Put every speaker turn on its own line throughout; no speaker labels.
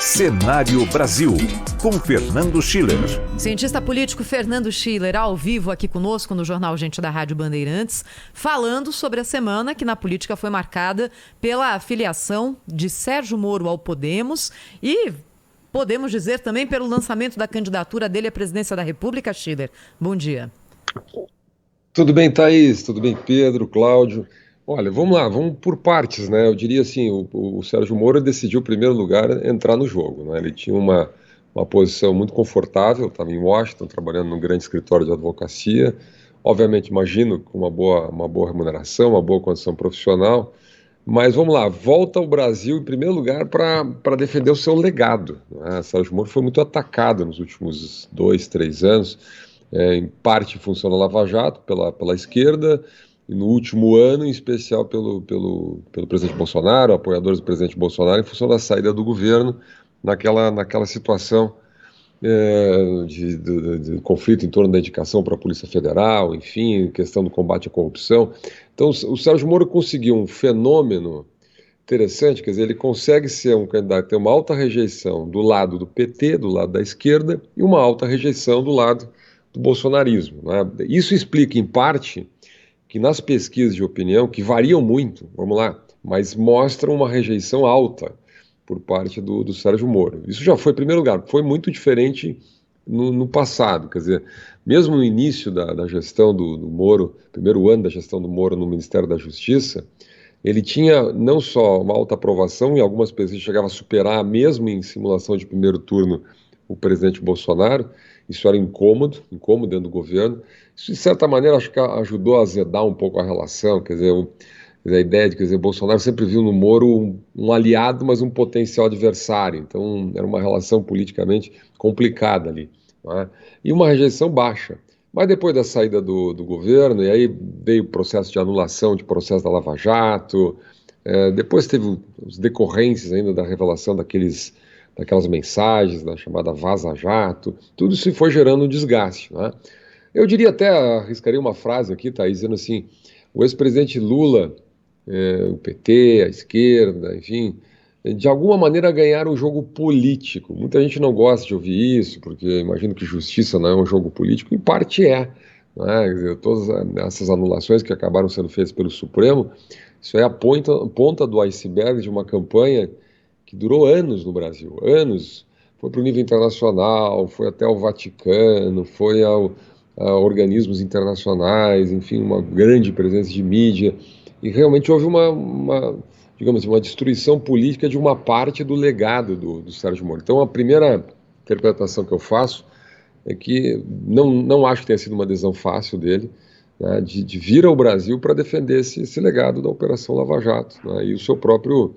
Cenário Brasil, com Fernando Schiller.
Cientista político Fernando Schiller, ao vivo aqui conosco no Jornal Gente da Rádio Bandeirantes, falando sobre a semana que na política foi marcada pela filiação de Sérgio Moro ao Podemos e, podemos dizer também, pelo lançamento da candidatura dele à presidência da República. Schiller, bom dia.
Tudo bem, Thaís? Tudo bem, Pedro, Cláudio? Olha, vamos lá, vamos por partes, né? Eu diria assim, o Sérgio Moro decidiu, em primeiro lugar, entrar no jogo, né? Ele tinha uma posição muito confortável, estava em Washington, trabalhando num grande escritório de advocacia, obviamente, imagino, com uma boa remuneração, uma boa condição profissional, mas vamos lá, volta ao Brasil, em primeiro lugar, para defender o seu legado, né? Sérgio Moro foi muito atacado nos últimos 2, 3 anos, em parte em função da Lava Jato, pela esquerda, e no último ano, em especial pelo presidente Bolsonaro, apoiadores do presidente Bolsonaro, em função da saída do governo naquela situação de conflito em torno da indicação para a Polícia Federal, enfim, questão do combate à corrupção. Então, o Sérgio Moro conseguiu um fenômeno interessante, quer dizer, ele consegue ser um candidato que tem uma alta rejeição do lado do PT, do lado da esquerda, e uma alta rejeição do lado do bolsonarismo, né? Isso explica, em parte, que nas pesquisas de opinião, que variam muito, vamos lá, mas mostram uma rejeição alta por parte do Sérgio Moro. Isso já foi, em primeiro lugar, foi muito diferente no passado, quer dizer, mesmo no início da gestão do Moro, primeiro ano da gestão do Moro no Ministério da Justiça, ele tinha não só uma alta aprovação, em algumas pesquisas chegava a superar, mesmo em simulação de primeiro turno, o presidente Bolsonaro. Isso era incômodo dentro do governo. Isso, de certa maneira, acho que ajudou a azedar um pouco a relação, quer dizer, a ideia de, Bolsonaro sempre viu no Moro um aliado, mas um potencial adversário. Então, era uma relação politicamente complicada ali, né? E uma rejeição baixa. Mas depois da saída do governo, e aí veio o processo de anulação de processo da Lava Jato, depois teve as decorrências ainda da revelação daquelas mensagens, da chamada Vaza Jato, tudo isso foi gerando um desgaste, né? Eu diria até, arriscaria uma frase aqui, Thaís, dizendo assim, o ex-presidente Lula, o PT, a esquerda, enfim, de alguma maneira ganharam um jogo político. Muita gente não gosta de ouvir isso, porque imagino que justiça não é um jogo político, em parte é, né? Quer dizer, todas essas anulações que acabaram sendo feitas pelo Supremo, isso é a ponta do iceberg de uma campanha que durou anos no Brasil, anos, foi para o nível internacional, foi até o Vaticano, foi a organismos internacionais, enfim, uma grande presença de mídia, e realmente houve digamos assim, uma destruição política de uma parte do legado do Sérgio Moro. Então, a primeira interpretação que eu faço é que não acho que tenha sido uma decisão fácil dele, né, de vir ao Brasil para defender esse legado da Operação Lava Jato, né, e o seu próprio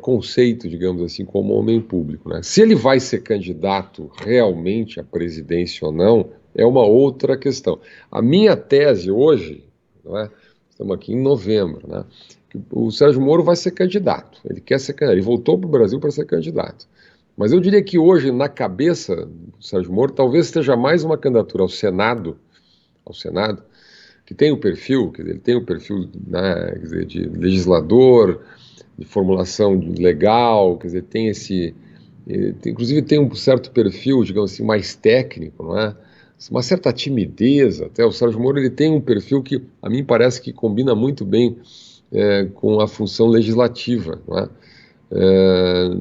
conceito, digamos assim, como homem público, né? Se ele vai ser candidato realmente à presidência ou não, é uma outra questão. A minha tese hoje, não é? Estamos aqui em novembro, né? Que o Sérgio Moro vai ser candidato, ele quer ser candidato, ele voltou para o Brasil para ser candidato. Mas eu diria que hoje, na cabeça do Sérgio Moro, talvez esteja mais uma candidatura ao Senado, que tem o perfil, quer dizer, ele tem o perfil, né, quer dizer, de legislador, de formulação legal, quer dizer, inclusive tem um certo perfil, digamos assim, mais técnico, não é? Uma certa timidez até. O Sérgio Moro, ele tem um perfil que, a mim, parece que combina muito bem com a função legislativa, não é?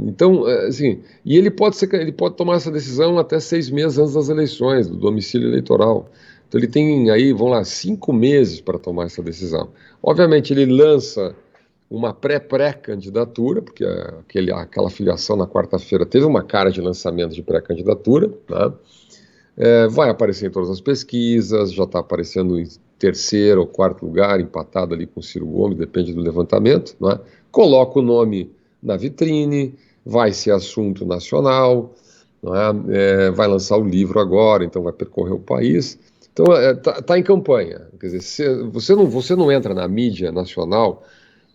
Então, assim, e ele pode tomar essa decisão até 6 meses antes das eleições, do domicílio eleitoral. Então ele tem aí, vamos lá, 5 meses para tomar essa decisão. Obviamente ele lança uma pré-candidatura, porque aquela filiação na quarta-feira teve uma cara de lançamento de pré-candidatura, né? Vai aparecer em todas as pesquisas, já está aparecendo em terceiro ou quarto lugar, empatado ali com o Ciro Gomes, depende do levantamento, né? Coloca o nome na vitrine, vai ser assunto nacional, não é? Vai lançar o livro agora, então vai percorrer o país. Então, tá em campanha. Quer dizer, você não entra na mídia nacional,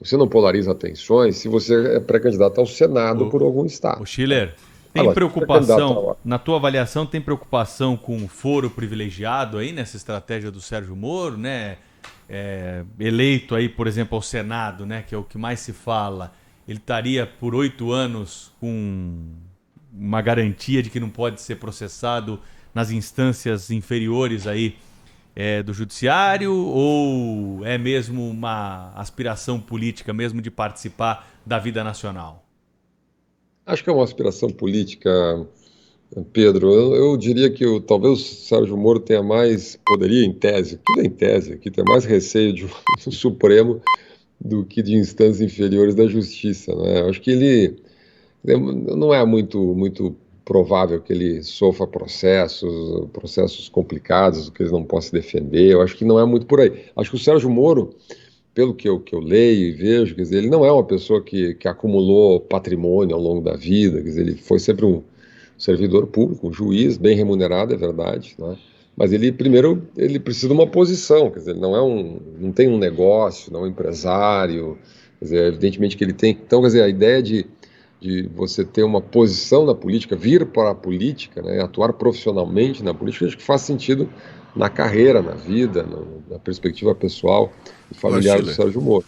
você não polariza atenções se você é pré-candidato ao Senado por algum estado.
O Schiller, tem preocupação, na tua avaliação, tem preocupação com o foro privilegiado aí nessa estratégia do Sérgio Moro, né? Eleito aí, por exemplo, ao Senado, né? Que é o que mais se fala. Ele estaria por 8 anos com uma garantia de que não pode ser processado nas instâncias inferiores aí do judiciário, ou é mesmo uma aspiração política mesmo de participar da vida nacional?
Acho que é uma aspiração política, Pedro. Eu diria que talvez o Sérgio Moro tenha mais, poderia em tese, tudo é em tese, aqui tem mais receio do Supremo do que de instâncias inferiores da Justiça, né? Eu acho que ele não é muito provável que ele sofra processos complicados, que ele não possa se defender. Eu acho que não é muito por aí. Acho que o Sérgio Moro, pelo que eu leio e vejo, quer dizer, ele não é uma pessoa que acumulou patrimônio ao longo da vida, quer dizer, ele foi sempre um servidor público, um juiz, bem remunerado, é verdade, né? Mas ele precisa de uma posição, quer dizer, ele não tem um negócio, não é um empresário, quer dizer, evidentemente que ele tem. Então, quer dizer, a ideia de você ter uma posição na política, vir para a política, né, atuar profissionalmente na política, acho que faz sentido na carreira, na vida, na perspectiva pessoal e familiar do Sérgio Moro.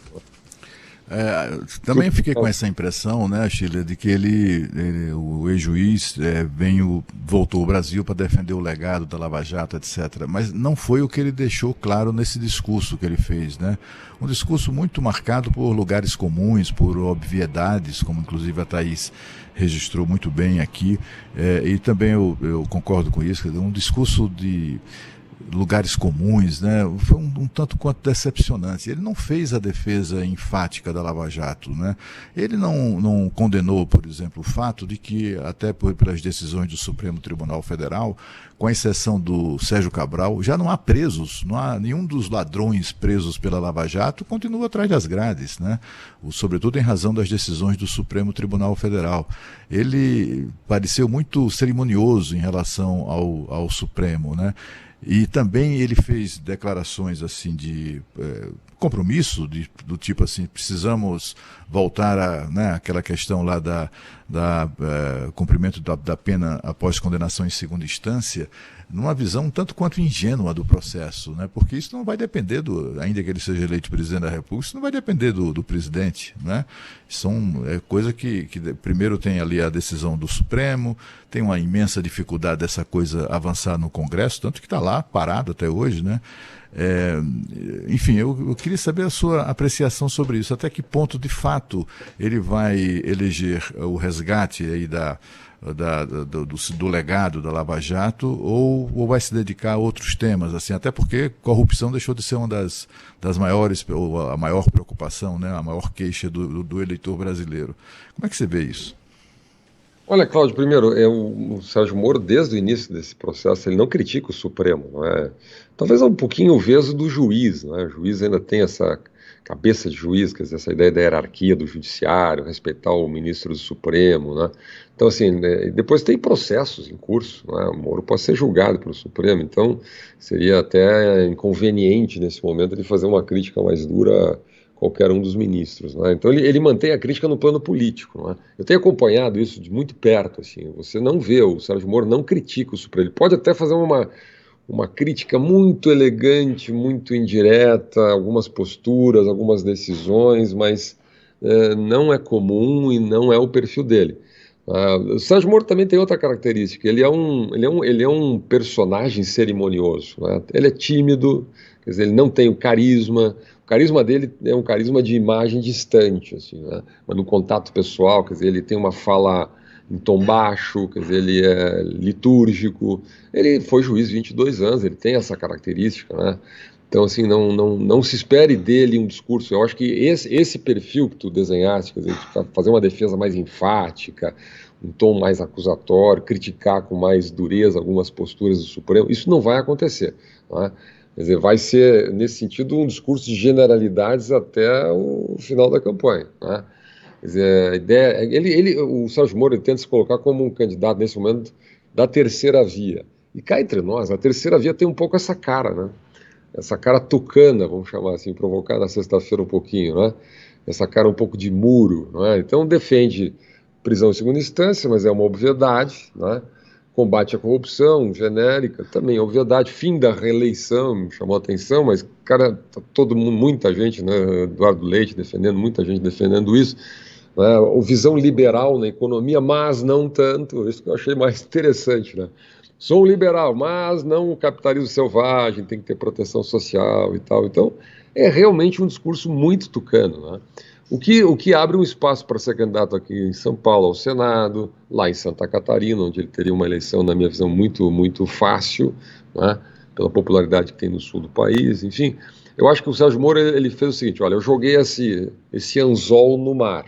Também fiquei com essa impressão, né, Schiller, de que o ex-juiz voltou ao Brasil para defender o legado da Lava Jato, etc. Mas não foi o que ele deixou claro nesse discurso que ele fez, né? Um discurso muito marcado por lugares comuns, por obviedades, como inclusive a Thaís registrou muito bem aqui, e também eu concordo com isso, um discurso de lugares comuns, né? Foi um tanto quanto decepcionante. Ele não fez a defesa enfática da Lava Jato, né? Ele não condenou, por exemplo, o fato de que, até pelas decisões do Supremo Tribunal Federal, com exceção do Sérgio Cabral, já não há presos, não há nenhum dos ladrões presos pela Lava Jato continua atrás das grades, né? Sobretudo em razão das decisões do Supremo Tribunal Federal. Ele pareceu muito cerimonioso em relação ao Supremo, né? E também ele fez declarações assim de compromisso, do tipo assim, precisamos voltar aquela questão lá cumprimento da pena após condenação em segunda instância, numa visão um tanto quanto ingênua do processo, né? Porque isso não vai depender ainda que ele seja eleito presidente da República, isso não vai depender do presidente, né? Coisa que primeiro tem ali a decisão do Supremo, tem uma imensa dificuldade dessa coisa avançar no Congresso, tanto que está lá parado até hoje, né? Enfim, eu queria saber a sua apreciação sobre isso, até que ponto de fato ele vai eleger o resgate aí do legado da Lava Jato, ou vai se dedicar a outros temas, assim, até porque corrupção deixou de ser uma das maiores, ou a maior preocupação, né, a maior queixa do eleitor brasileiro. Como é que você vê isso?
Olha, Cláudio, primeiro, o Sérgio Moro, desde o início desse processo, ele não critica o Supremo, não é? Talvez um pouquinho o veso do juiz, não é? O juiz ainda tem essa cabeça de juiz, quer dizer, essa ideia da hierarquia do judiciário, respeitar o ministro do Supremo, né? Então, assim, depois tem processos em curso, não é? O Moro pode ser julgado pelo Supremo, então seria até inconveniente nesse momento ele fazer uma crítica mais dura qualquer um dos ministros, né? Então ele mantém a crítica no plano político, né? Eu tenho acompanhado isso de muito perto, assim. Você não vê, o Sérgio Moro não critica o Supremo, ele pode até fazer uma crítica muito elegante, muito indireta, algumas posturas, algumas decisões, mas não é comum e não é o perfil dele. O Sérgio Moro também tem outra característica, ele é um personagem cerimonioso, né? Ele é tímido, quer dizer, ele não tem o carisma dele é um carisma de imagem distante, assim, né? Mas no contato pessoal, quer dizer, ele tem uma fala em tom baixo, quer dizer, ele é litúrgico, ele foi juiz 22 anos, ele tem essa característica, né? Então, assim, não se espere dele um discurso. Eu acho que esse perfil que tu desenhaste, quer dizer, fazer uma defesa mais enfática, um tom mais acusatório, criticar com mais dureza algumas posturas do Supremo, isso não vai acontecer, né? Quer dizer, vai ser, nesse sentido, um discurso de generalidades até o final da campanha, né? Quer dizer, a ideia, o Sérgio Moro tenta se colocar como um candidato, nesse momento, da terceira via. E cá entre nós, a terceira via tem um pouco essa cara, né? Essa cara tucana, vamos chamar assim, provocar na sexta-feira um pouquinho, né? Essa cara um pouco de muro, né? Então defende prisão em segunda instância, mas é uma obviedade, né? Combate à corrupção, genérica, também obviedade, fim da reeleição, me chamou a atenção, mas, cara, tá todo mundo, muita gente, né? Eduardo Leite defendendo, muita gente defendendo isso. né, ou visão liberal na economia, mas não tanto, isso que eu achei mais interessante, né? Sou um liberal, mas não o capitalismo selvagem, tem que ter proteção social e tal. Então, é realmente um discurso muito tucano, né? O que abre um espaço para ser candidato aqui em São Paulo ao Senado, lá em Santa Catarina, onde ele teria uma eleição, na minha visão, muito, muito fácil, né, pela popularidade que tem no sul do país, enfim. Eu acho que o Sérgio Moro ele fez o seguinte, olha, eu joguei esse anzol no mar.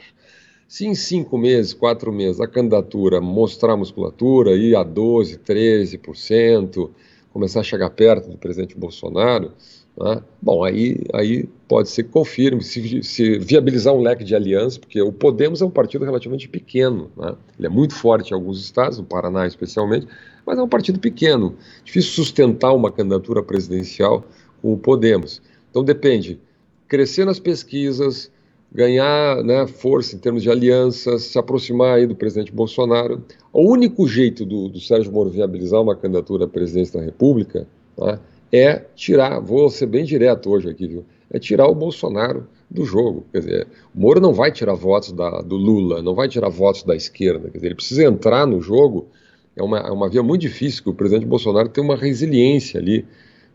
Se em 5 meses, 4 meses, a candidatura mostrar musculatura, ir a 12%, 13%, começar a chegar perto do presidente Bolsonaro, né? Bom, aí pode ser que confirme, se viabilizar um leque de aliança, porque o Podemos é um partido relativamente pequeno, né? Ele é muito forte em alguns estados, no Paraná especialmente, mas é um partido pequeno. Difícil sustentar uma candidatura presidencial com o Podemos. Então depende, crescer nas pesquisas, ganhar, né, força em termos de alianças, se aproximar aí do presidente Bolsonaro. O único jeito do Sérgio Moro viabilizar uma candidatura à presidência da República, né, é tirar, vou ser bem direto hoje aqui, viu? É tirar o Bolsonaro do jogo. Quer dizer, o Moro não vai tirar votos do Lula, não vai tirar votos da esquerda. Quer dizer, ele precisa entrar no jogo. É uma via muito difícil, que o presidente Bolsonaro tem uma resiliência ali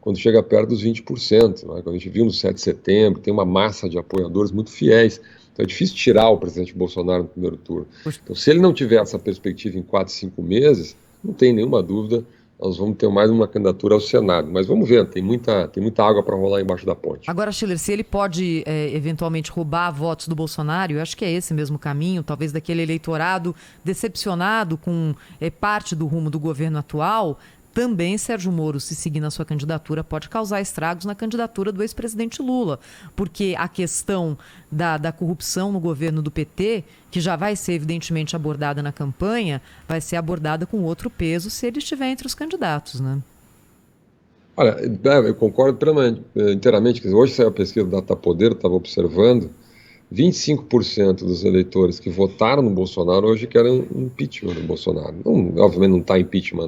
quando chega perto dos 20%, né? Quando a gente viu no 7 de setembro, tem uma massa de apoiadores muito fiéis. Então é difícil tirar o presidente Bolsonaro no primeiro turno. Então, se ele não tiver essa perspectiva em 4, 5 meses, não tem nenhuma dúvida, nós vamos ter mais uma candidatura ao Senado. Mas vamos ver, tem muita água para rolar embaixo da ponte.
Agora, Schiller, se ele pode eventualmente roubar votos do Bolsonaro, eu acho que é esse mesmo caminho, talvez daquele eleitorado decepcionado com parte do rumo do governo atual. Também Sérgio Moro, se seguir na sua candidatura, pode causar estragos na candidatura do ex-presidente Lula, porque a questão da corrupção no governo do PT, que já vai ser evidentemente abordada na campanha, vai ser abordada com outro peso se ele estiver entre os candidatos, né?
Olha, eu concordo inteiramente. Hoje saiu a pesquisa do Datapoder, eu estava observando, 25% dos eleitores que votaram no Bolsonaro hoje querem um impeachment do Bolsonaro. Não, obviamente não está impeachment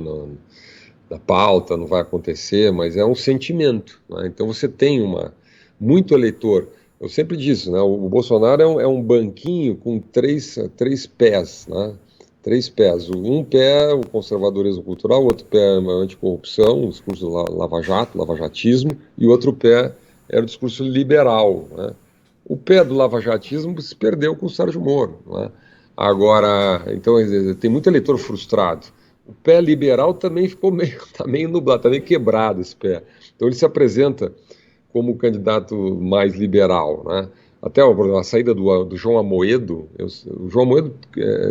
na pauta, não vai acontecer, mas é um sentimento, né? Então você tem muito eleitor. Eu sempre disse, né? O Bolsonaro é um banquinho com três pés, né? 3 pés. Um pé é o conservadorismo cultural, o outro pé é a anticorrupção, o discurso do lavajatismo, e o outro pé era o discurso liberal, né? O pé do lavajatismo se perdeu com o Sérgio Moro, né? Agora, então, tem muito eleitor frustrado. O pé liberal também tá meio nublado, está meio quebrado esse pé. Então ele se apresenta como o candidato mais liberal, né? Até a saída do João Amoedo, o João Amoedo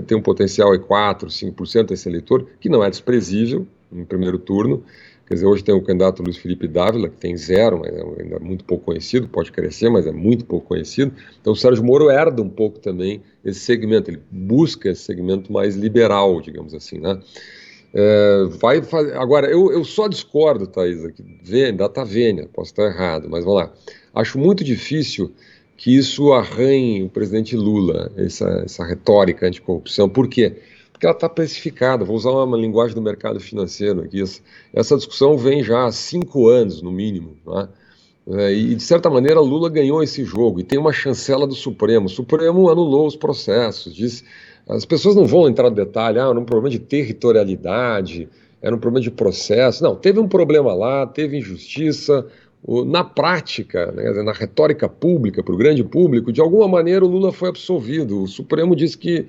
tem um potencial de 4%, 5% esse eleitor, que não é desprezível no primeiro turno. Quer dizer, hoje tem o candidato Luiz Felipe Dávila, que tem 0, mas ainda é muito pouco conhecido, pode crescer, mas é muito pouco conhecido. Então o Sérgio Moro herda um pouco também esse segmento, ele busca esse segmento mais liberal, digamos assim, né? Agora, eu só discordo, Thaís, aqui, data vênia, posso estar errado, mas vamos lá. Acho muito difícil que isso arranhe o presidente Lula, essa retórica anticorrupção. Por quê? Porque ela está precificada. Vou usar uma linguagem do mercado financeiro aqui. Essa discussão vem já há 5 anos, no mínimo, né? E, de certa maneira, Lula ganhou esse jogo e tem uma chancela do Supremo. O Supremo anulou os processos, disse... As pessoas não vão entrar no detalhe, era um problema de territorialidade, era um problema de processo. Não, teve um problema lá, teve injustiça. Na prática, né, na retórica pública, para o grande público, de alguma maneira o Lula foi absolvido. O Supremo disse que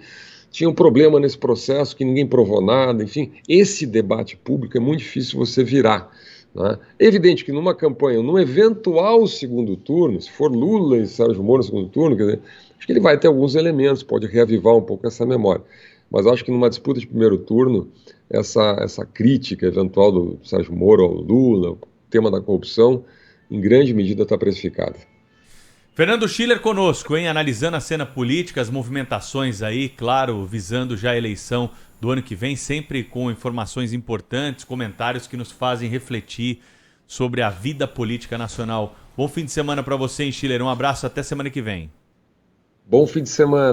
tinha um problema nesse processo, que ninguém provou nada, enfim. Esse debate público é muito difícil você virar, né? É evidente que numa campanha, num eventual segundo turno, se for Lula e Sérgio Moro no segundo turno, quer dizer, acho que ele vai ter alguns elementos, pode reavivar um pouco essa memória. Mas acho que numa disputa de primeiro turno, essa crítica eventual do Sérgio Moro ao Lula, o tema da corrupção, em grande medida está precificada.
Fernando Schiller conosco, hein? Analisando a cena política, as movimentações aí, claro, visando já a eleição do ano que vem, sempre com informações importantes, comentários que nos fazem refletir sobre a vida política nacional. Bom fim de semana para você, hein, Schiller? Um abraço, até semana que vem.
Bom fim de semana.